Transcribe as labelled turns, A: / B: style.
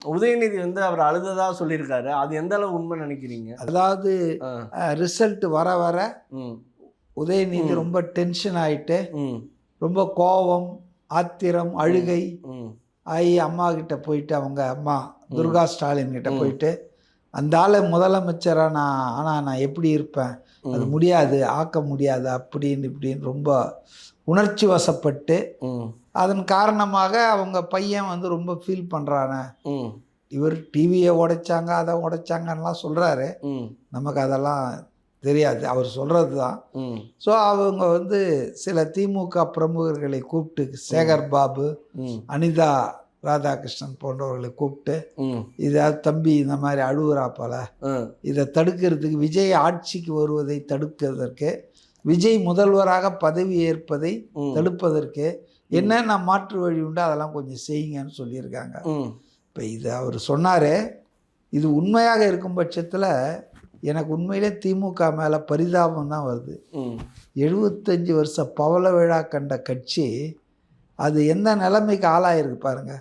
A: உதயநிதி வந்து அவர் அழுததா சொல்லியிருக்காரு. அது எந்த அளவு உண்மை நினைக்கிறீங்க?
B: அதாவது ரிசல்ட் வர வர
A: ம்.
B: உதயநிதி ரொம்ப டென்ஷன் ஆயிட்டு
A: ம்.
B: ரொம்ப கோபம், ஆத்திரம், அழுகை
A: ம்.
B: ஆகி அம்மா கிட்ட போயிட்டு, அவங்க அம்மா துர்கா ஸ்டாலின் கிட்ட போயிட்டு, அந்த ஆளை முதலமைச்சராக நான் எப்படி இருப்பேன், அது முடியாது, ஆக்க முடியாது, அப்படின்னு இப்படின்னு ரொம்ப உணர்ச்சி வசப்பட்டு அதன் காரணமாக அவங்க பையன் வந்து ரொம்ப ஃபீல் பண்ணுறானே, இவர் டிவியை உடைச்சாங்க, அதை உடைச்சாங்கன்னெலாம் சொல்கிறாரு. நமக்கு அதெல்லாம் தெரியாது, அவர் சொல்கிறது தான். ஸோ அவங்க வந்து சில திமுக பிரமுகர்களை கூப்பிட்டு, சேகர் பாபு, அனிதா ராதாகிருஷ்ணன் போன்றவர்களை கூப்பிட்டு, இதாவது தம்பி இந்த மாதிரி அழுகுறாப்பால, இதை தடுக்கிறதுக்கு, விஜய் ஆட்சிக்கு வருவதை தடுக்கிறதற்கு, விஜய் முதல்வராக பதவி ஏற்பதை தடுப்பதற்கு என்னென்ன மாற்று வழி உண்டு அதெல்லாம் கொஞ்சம் செய்யுங்கன்னு சொல்லியிருக்காங்க. இப்போ இது அவர் சொன்னார். இது உண்மையாக இருக்கும் பட்சத்தில் எனக்கு உண்மையிலே திமுக மேலே பரிதாபம் தான் வருது. 75 வருஷ பவள விழா கண்ட கட்சி அது எந்த நிலைமைக்கு ஆளாயிருக்கு பாருங்கள்.